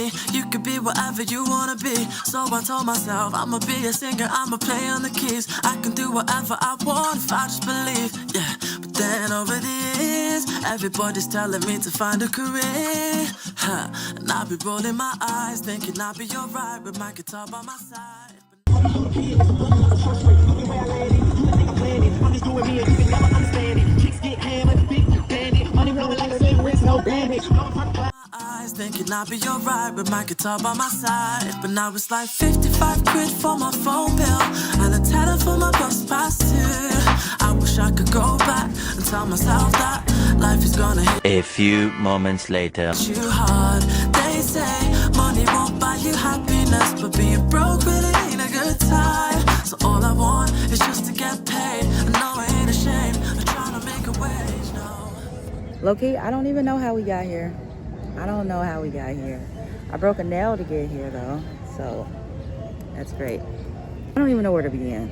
me. You could be whatever you wanna be. So I told myself, I'ma be a singer, I'ma play on the keys. I can do whatever I want if I just believe, yeah. But then over the years, everybody's telling me to find a career, and I'll be rolling my eyes, thinking I'll be alright with my guitar by my side. I'm just doing me and you can never understand it. Chicks get hammered, big bandit. Money rolling like a cigarette, no bandage. Eyes thinking I'll be alright with my guitar by my side. But now it's like 55 quid for my phone bill and a tenner for my bus pass too. I wish I could go back and tell myself that life is gonna hit a few moments later. You hard. They say money won't buy you happiness, but being broke really ain't a good time. So all I want is just to get paid. And no, I ain't ashamed of trying to make a wage, no. Low-key, I don't even know how we got here. I don't know how we got here. I broke a nail to get here though, so that's great. I don't even know where to begin.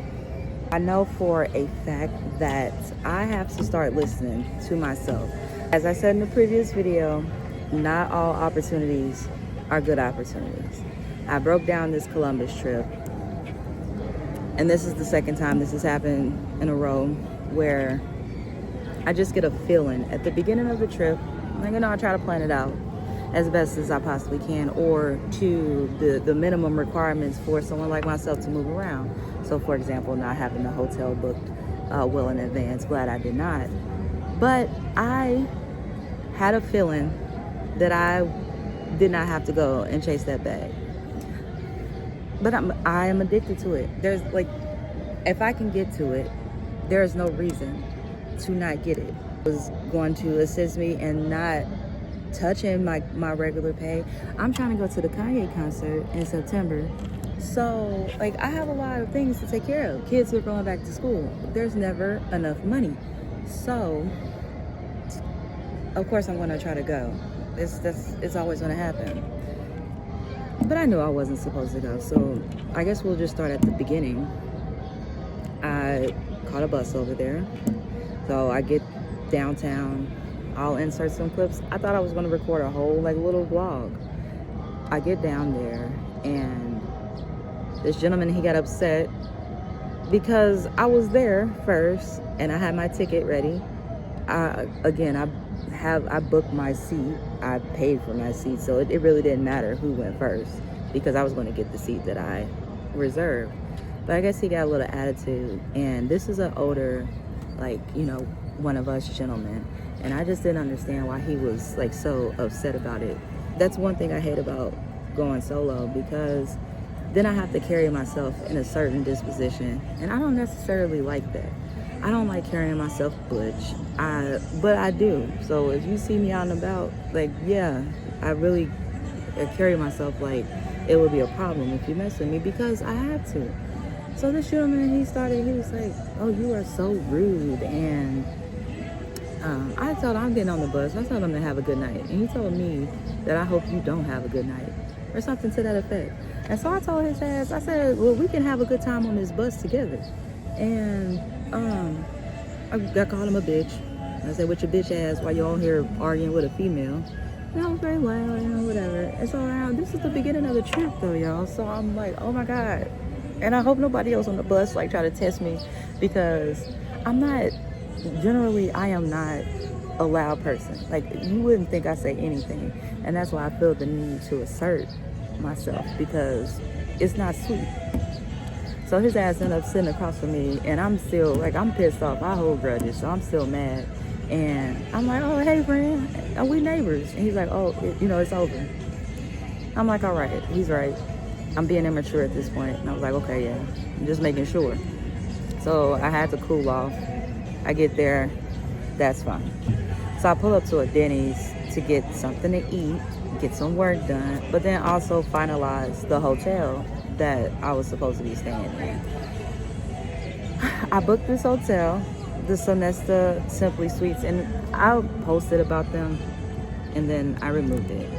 I know for a fact that I have to start listening to myself. As I said in the previous video, not all opportunities are good opportunities. I broke down this Columbus trip, and this is the second time this has happened in a row where I just get a feeling at the beginning of the trip, like, I try to plan it out as best as I possibly can, or to the minimum requirements for someone like myself to move around. So for example, not having the hotel booked well in advance. Glad I did not. But I had a feeling that I did not have to go and chase that bag. But I am addicted to it. There's like, if I can get to it, there is no reason to not get it. It was going to assist me in not touching my regular pay. I'm trying to go to the Kanye concert in September. So like, I have a lot of things to take care of. Kids are going back to school. There's never enough money. So of course I'm gonna try to go. It's always gonna happen. But I knew I wasn't supposed to go. So I guess we'll just start at the beginning. I caught a bus over there. So I get downtown. I'll insert some clips. I thought I was going to record a whole like little vlog. I get down there and this gentleman, he got upset because I was there first and I had my ticket ready. I booked my seat. I paid for my seat, so it really didn't matter who went first because I was going to get the seat that I reserved. But I guess he got a little attitude, and this is an older, like, one of us gentlemen, and I just didn't understand why he was like so upset about it. That's one thing I hate about going solo, because then I have to carry myself in a certain disposition, and I don't necessarily like that. I don't like carrying myself butch, but I do. So if you see me out and about, like, yeah, I really carry myself like it would be a problem if you mess with me, because I have to. So this gentleman, he was like, oh, you are so rude. And I told him, I'm getting on the bus. I told him to have a good night. And he told me that I hope you don't have a good night, or something to that effect. And so I told his ass, I said, well, we can have a good time on this bus together. And I called him a bitch. I said, with your bitch ass, while you're on here arguing with a female. And I was very loud, whatever. And so this is the beginning of the trip though, y'all. So I'm like, oh my God. And I hope nobody else on the bus like try to test me, because I am not a loud person. Like, you wouldn't think I say anything. And that's why I feel the need to assert myself, because it's not sweet. So his ass ended up sitting across from me, and I'm still, like, I'm pissed off. I hold grudges, so I'm still mad. And I'm like, oh, hey, friend, are we neighbors? And he's like, oh, it's over. I'm like, all right, he's right. I'm being immature at this point. And I was like, okay, yeah, I'm just making sure. So I had to cool off. I get there, that's fine. So I pull up to a Denny's to get something to eat, get some work done, but then also finalize the hotel that I was supposed to be staying in. I booked this hotel, the Sonesta Simply Suites, and I posted about them, and then I removed it.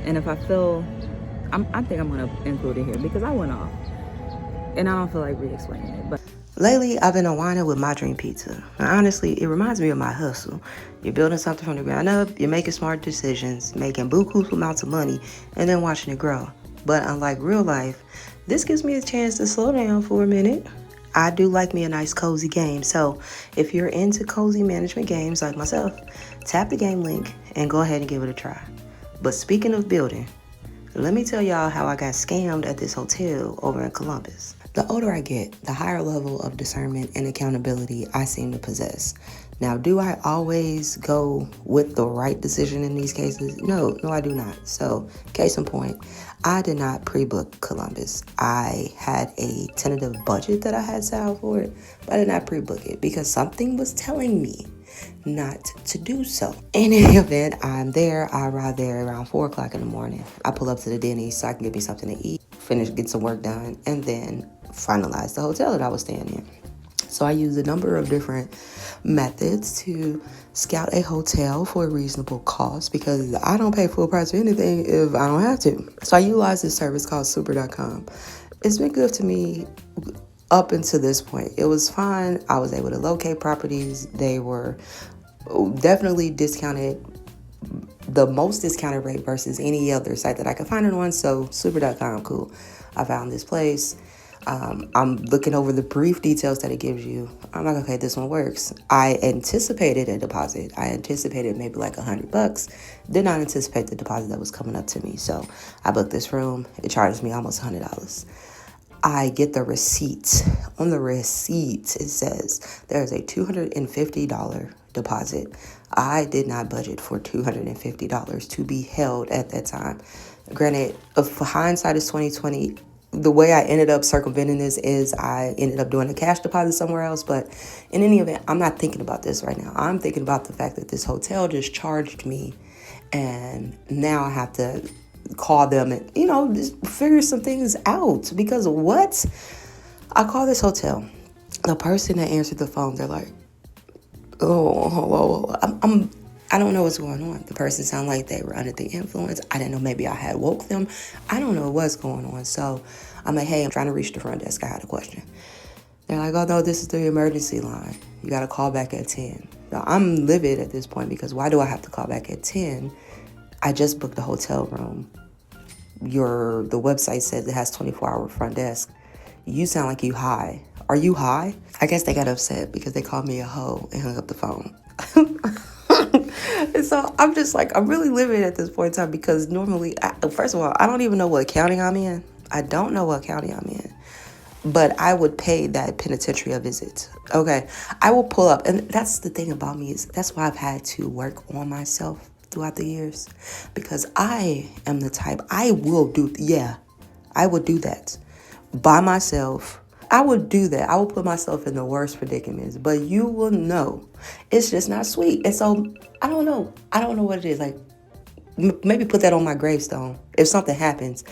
And if I feel, I think I'm gonna include it here because I went off, and I don't feel like re-explaining it. But Lately, I've been unwinding with my dream pizza. Now, honestly, it reminds me of my hustle. You're building something from the ground up, you're making smart decisions, making buku amounts of money, and then watching it grow. But unlike real life, this gives me a chance to slow down for a minute. I do like me a nice cozy game, so if you're into cozy management games like myself, tap the game link and go ahead and give it a try. But speaking of building, let me tell y'all how I got scammed at this hotel over in Columbus. The older I get, the higher level of discernment and accountability I seem to possess. Now, do I always go with the right decision in these cases? No, I do not. So, case in point, I did not pre-book Columbus. I had a tentative budget that I had set out for it, but I did not pre-book it because something was telling me not to do so. In any event, I'm there. I arrive there around 4 o'clock in the morning. I pull up to the Denny's so I can get me something to eat, get some work done, and then finalize the hotel that I was staying in. So I used a number of different methods to scout a hotel for a reasonable cost because I don't pay full price for anything if I don't have to. So I utilized this service called super.com. It's been good to me up until this point. It was fine. I was able to locate properties. They were definitely discounted, the most discounted rate versus any other site that I could find it on. So super.com, cool. I found this place. I'm looking over the brief details that it gives you. I'm like, okay, this one works. I anticipated a deposit. I anticipated maybe like $100. Did not anticipate the deposit that was coming up to me. So I booked this room. It charges me almost $100. I get the receipt. On the receipt, it says there's a $250 deposit. I did not budget for $250 to be held at that time. Granted, for hindsight is 2020. The way I ended up circumventing this is I ended up doing a cash deposit somewhere else. But in any event, I'm not thinking about this right now. I'm thinking about the fact that this hotel just charged me, and now I have to call them and, just figure some things out. Because what? I call this hotel. The person that answered the phone, they're like, oh, hello. I don't know what's going on. The person sounded like they were under the influence. I didn't know, maybe I had woke them. I don't know what's going on. So I'm like, hey, I'm trying to reach the front desk. I had a question. They're like, oh, no, this is the emergency line. You got to call back at 10. Now, I'm livid at this point because why do I have to call back at 10? I just booked a hotel room. The website says it has 24-hour front desk. You sound like you high. Are you high? I guess they got upset because they called me a hoe and hung up the phone. And so I'm just like, I'm really living at this point in time because normally, first of all, I don't even know what county I'm in. I don't know what county I'm in. But I would pay that penitentiary a visit. Okay, I will pull up. And that's the thing about me is that's why I've had to work on myself throughout the years. Because I am the type, I would do that by myself. I would do that. I would put myself in the worst predicaments, but you will know it's just not sweet. And so I don't know. I don't know what it is. Like, maybe put that on my gravestone. If something happens,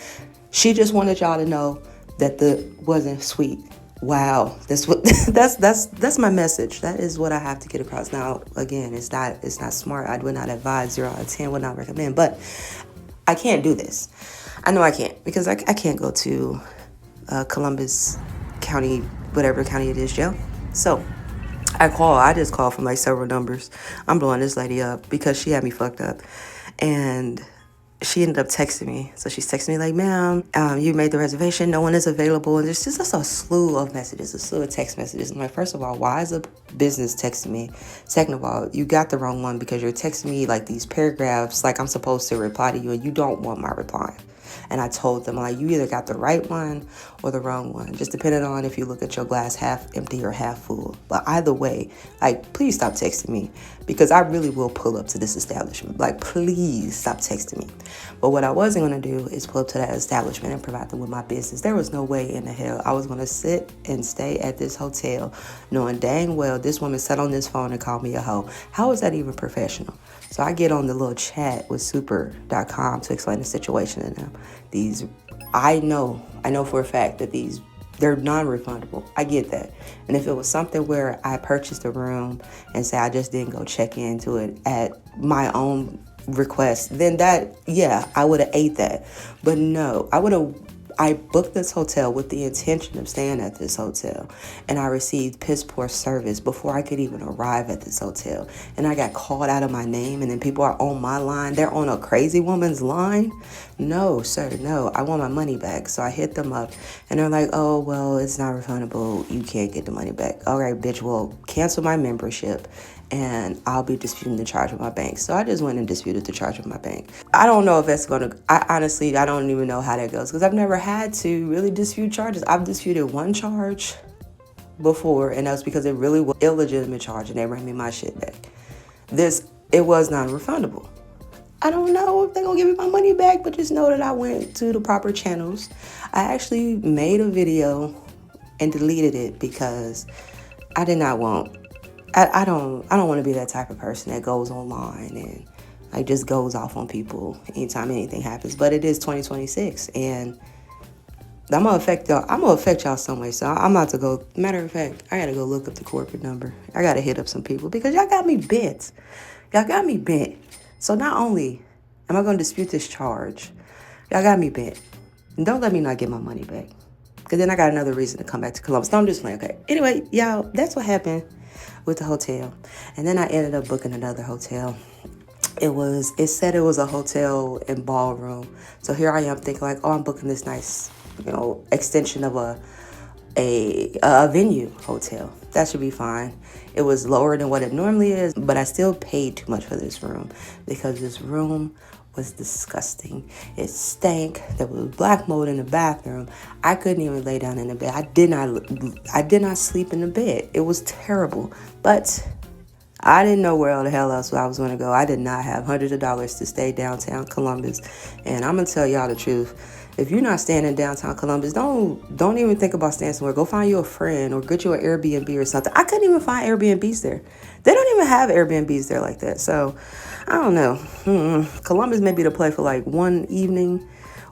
she just wanted y'all to know that the wasn't sweet. Wow. That's my message. That is what I have to get across. Now, again, it's not smart. I would not advise, 0 out of 10, would not recommend, but I can't do this. I know I can't because I can't go to Columbus County, whatever county it is, jail. So I just called from like several numbers. I'm blowing this lady up because she had me fucked up. And she ended up texting me. So she's texting me like, ma'am, you made the reservation. No one is available. And there's just a slew of messages, a slew of text messages. I'm like, first of all, why is a business texting me? Second of all, you got the wrong one because you're texting me like these paragraphs like I'm supposed to reply to you and you don't want my reply. And I told them, like, you either got the right one or the wrong one, just depending on if you look at your glass half empty or half full. But either way, like, please stop texting me because I really will pull up to this establishment. Like, please stop texting me. But what I wasn't going to do is pull up to that establishment and provide them with my business. There was no way in the hell I was going to sit and stay at this hotel knowing dang well this woman sat on this phone and called me a hoe. How is that even professional? So I get on the little chat with super.com to explain the situation to them. I know for a fact that they're non-refundable. I get that. And if it was something where I purchased a room and say I just didn't go check into it at my own request, then I would have ate that. But no, I I booked this hotel with the intention of staying at this hotel, and I received piss poor service before I could even arrive at this hotel. And I got called out of my name, and then people are on my line. They're on a crazy woman's line. No, sir, no. I want my money back. So I hit them up, and they're like, oh, well, it's not refundable. You can't get the money back. All right, bitch, well, cancel my membership, and I'll be disputing the charge with my bank. So I just went and disputed the charge with my bank. I don't know if that's going to, honestly, I don't even know how that goes, because I've never had to really dispute charges. I've disputed one charge before, and that was because it really was illegitimate charge, and they ran me my shit back. It was non-refundable. I don't know if they're going to give me my money back, but just know that I went to the proper channels. I actually made a video and deleted it because I did not want, I don't want to be that type of person that goes online and like just goes off on people anytime anything happens. But it is 2026, and I'm gonna affect y'all. I'm gonna affect y'all some way. So I'm about to go. Matter of fact, I gotta go look up the corporate number. I gotta hit up some people because y'all got me bent. Y'all got me bent. So not only am I gonna dispute this charge, y'all got me bent. And don't let me not get my money back, because then I got another reason to come back to Columbus. No, I'm just playing. Okay. Anyway, y'all, that's what happened with the hotel. And then I ended up booking another hotel. It said it was a hotel and ballroom. So here I am thinking like, oh, I'm booking this nice, extension of a venue hotel. That should be fine. It was lower than what it normally is, but I still paid too much for this room because this room was disgusting. It stank. There was black mold in the bathroom. I couldn't even lay down in the bed. I did not sleep in the bed. It was terrible. But I didn't know where the hell else I was going to go. I did not have hundreds of dollars to stay downtown Columbus. And I'm going to tell y'all the truth. If you're not staying in downtown Columbus, don't even think about staying somewhere. Go find you a friend or get you an Airbnb or something. I couldn't even find Airbnbs there. They don't even have Airbnbs there like that. So I don't know. Columbus may be the place for like one evening,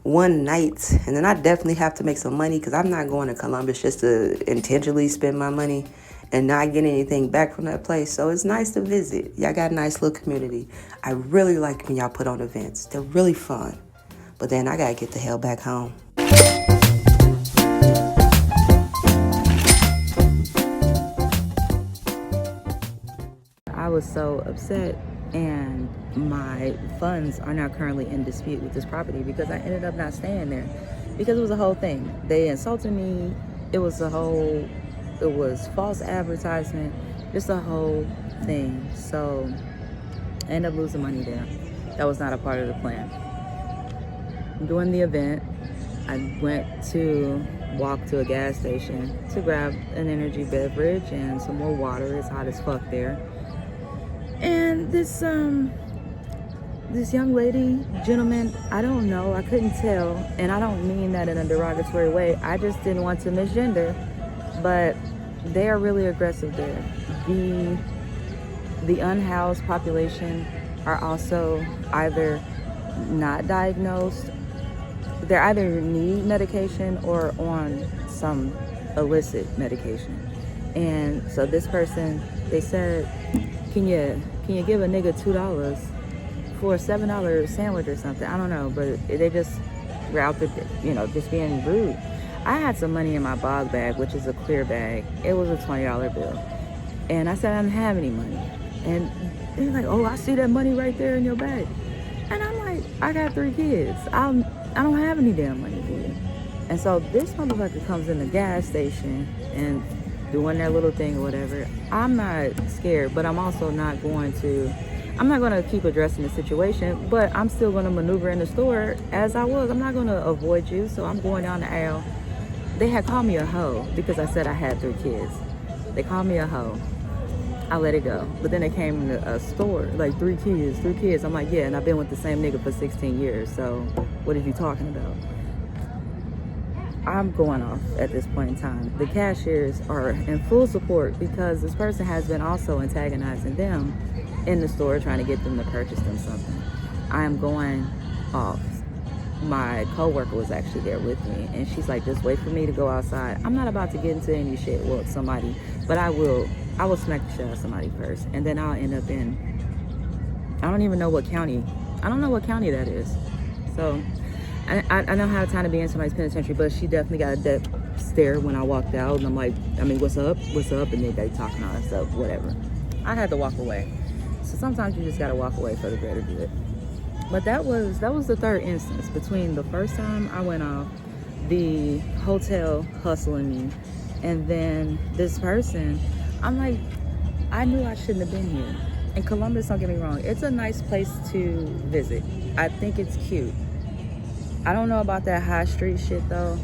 one night. And then I definitely have to make some money because I'm not going to Columbus just to intentionally spend my money and not get anything back from that place. So it's nice to visit. Y'all got a nice little community. I really like when y'all put on events. They're really fun. But then I gotta get the hell back home. I was so upset, and my funds are now currently in dispute with this property because I ended up not staying there because it was a whole thing. They insulted me. It was false advertisement, just a whole thing. So I ended up losing money there. That was not a part of the plan. During the event, I went to walk to a gas station to grab an energy beverage and some more water. It's hot as fuck there. And this young lady, gentleman, I don't know, I couldn't tell, and I don't mean that in a derogatory way. I just didn't want to misgender, but they are really aggressive there. The unhoused population are also either not diagnosed, they either need medication or on some illicit medication. And so this person, they said, can you give a nigga $2 for a $7 sandwich or something? I don't know, but they just were out there, just being rude. I had some money in my bog bag, which is a clear bag. It was a $20 bill. And I said, I didn't have any money. And they're like, oh, I see that money right there in your bag. And I'm like, I got 3 kids. I don't have any damn money for you. And so this motherfucker comes in the gas station and doing their little thing or whatever. I'm not scared, but I'm also not going to keep addressing the situation, but I'm still going to maneuver in the store as I was. I'm not going to avoid you, so I'm going down the aisle. They had called me a hoe because I said I had 3 kids. They called me a hoe. I let it go. But then they came in a store, like 3 kids. I'm like, yeah, and I've been with the same nigga for 16 years, so what are you talking about? I'm going off at this point in time. The cashiers are in full support because this person has been also antagonizing them in the store, trying to get them to purchase them something. I am going off. My coworker was actually there with me, and she's like, just wait for me to go outside. I'm not about to get into any shit with somebody, but I will smack the shit out of somebody first, and then I'll end up in, I don't know what county that is. So I know how time to be in somebody's penitentiary, but she definitely got a death stare when I walked out. And I'm like, I mean, what's up? What's up? And then they talking all that stuff, whatever. I had to walk away. So sometimes you just got to walk away for the greater good. But that was the third instance. Between the first time I went off, the hotel hustling me, and then this person, I'm like, I knew I shouldn't have been here. And Columbus, don't get me wrong, it's a nice place to visit. I think it's cute. I don't know about that high street shit though.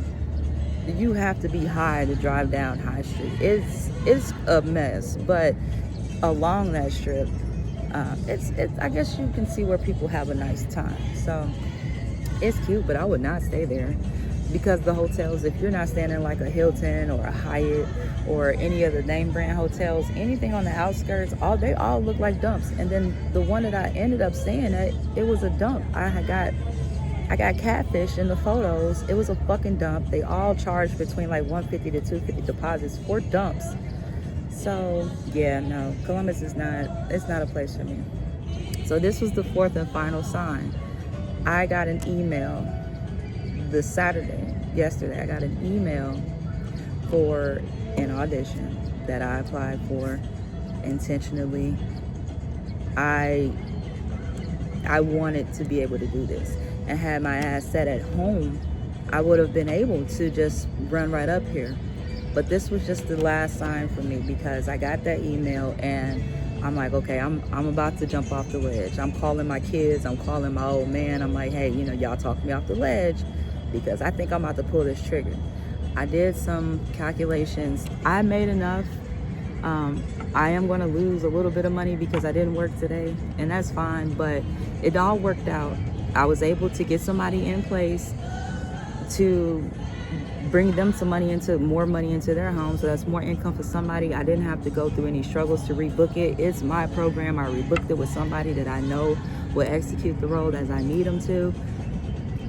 You have to be high to drive down High Street. It's a mess, but along that strip, it's I guess you can see where people have a nice time. So it's cute, but I would not stay there, because the hotels, if you're not staying in like a Hilton or a Hyatt or any of the name brand hotels, anything on the outskirts, they all look like dumps. And then the one that I ended up staying at, it was a dump. I got catfish in the photos. It was a fucking dump. They all charged between like $150 to $250 deposits for dumps. So yeah, no, Columbus is it's not a place for me. So this was the fourth and final sign. I got an email yesterday, I got an email for an audition that I applied for intentionally. I wanted to be able to do this, and had my ass set at home, I would have been able to just run right up here. But this was just the last sign for me, because I got that email and I'm like, okay, I'm about to jump off the ledge. I'm calling my kids, I'm calling my old man. I'm like, hey, y'all talk me off the ledge, because I think I'm about to pull this trigger. I did some calculations. I made enough. I am going to lose a little bit of money because I didn't work today, and that's fine, but it all worked out. I was able to get somebody in place to bring them more money into their home, so that's more income for somebody. I didn't have to go through any struggles to rebook it. It's my program. I rebooked it with somebody that I know will execute the role as I need them to.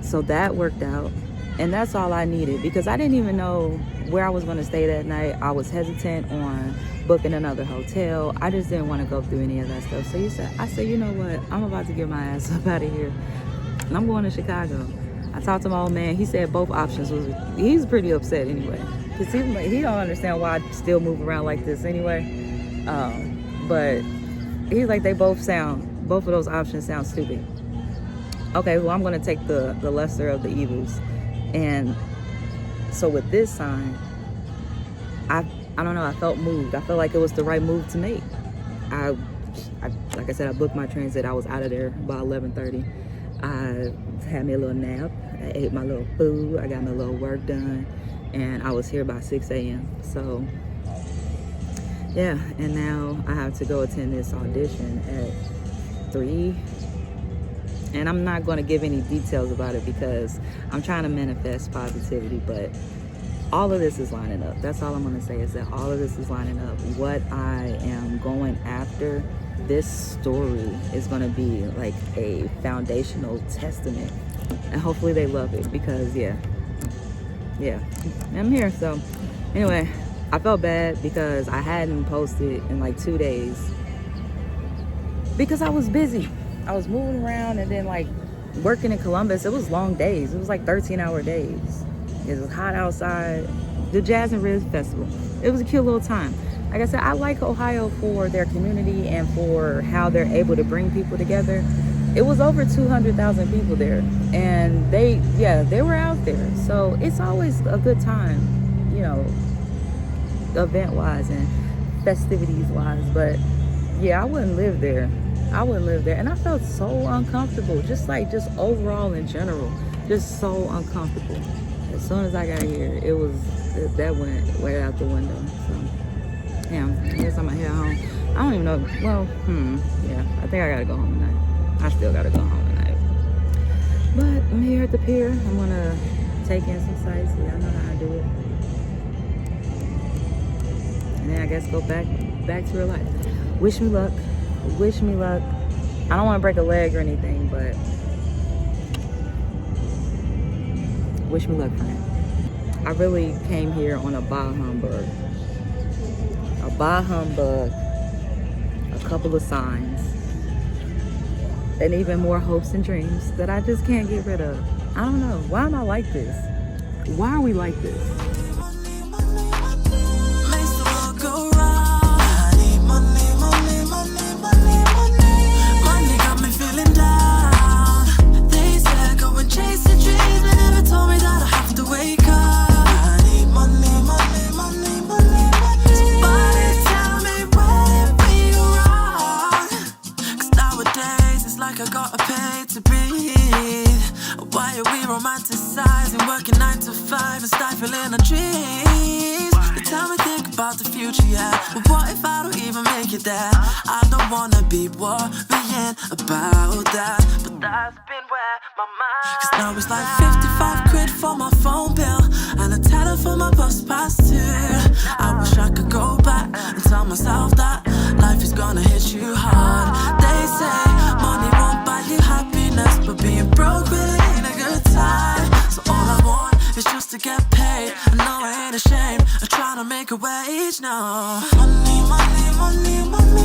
So that worked out, and that's all I needed, because I didn't even know where I was going to stay that night. I was hesitant on booking another hotel. I just didn't want to go through any of that stuff. So I said, you know what? I'm about to get my ass up out of here, and I'm going to Chicago. I talked to my old man. He said both options he's pretty upset anyway, because he don't understand why I still move around like this anyway. But he's like, both of those options sound stupid. Okay, well, I'm going to take the lesser of the evils. And so with this sign, I don't know, I felt moved. I felt like it was the right move to make. Like I said, I booked my transit. I was out of there by 11:30. I had me a little nap. I ate my little food. I got my little work done, and I was here by 6 a.m. So yeah, and now I have to go attend this audition at 3. And I'm not going to give any details about it, because I'm trying to manifest positivity, but all of this is lining up. That's all I'm going to say, is that all of this is lining up. What I am going after, this story is going to be like a foundational testament, and hopefully they love it, because yeah, I'm here. So anyway, I felt bad because I hadn't posted in like 2 days, because I was busy. I was moving around, and then like working in Columbus, it was long days. It was like 13-hour days. It was hot outside. The Jazz and Riz Festival, it was a cute little time. Like I said, I like Ohio for their community and for how they're able to bring people together. It was over 200,000 people there, and they were out there. So it's always a good time, event-wise and festivities-wise. But yeah, I wouldn't live there. And I felt so uncomfortable, just overall in general, just so uncomfortable. As soon as I got here, that went right out the window. So yeah, I guess I'm gonna head home. I don't even know. Well, yeah, I think I gotta go home tonight. I still gotta go home tonight. But I'm here at the pier. I'm gonna take in some sights. Yeah, I know how to do it. And then I guess go back to real life. Wish me luck. Wish me luck. I don't want to break a leg or anything, but wish me luck, friend. I really came here on a bah humbug. A bah humbug, a couple of signs, and even more hopes and dreams that I just can't get rid of. I don't know. Why am I like this? Why are we like this? Makes the world go round. I need money, money, money, money, money. Money got me feeling down. They said go and chase the dreams, but never told me that I have to wake up. I need money, money, money, money, money. Somebody tell me where did we go wrong? 'Cause nowadays it's like I gotta pay to breathe. Why are we romanticizing, working 9 to 5 and stifling our dreams? They tell me think about the future, yeah. But what if I don't even make it there? I don't wanna be worrying about that, but that's been where my mind. 'Cause now it's like 55 quid for my phone bill and a tenner for my bus pass too. I wish I could go back and tell myself that life is gonna hit you hard. They say money won't buy you happiness, but being broke really ain't a good time. So all I want is just to get paid. I know I ain't ashamed of trying to make a wage now. Money, money, money, money.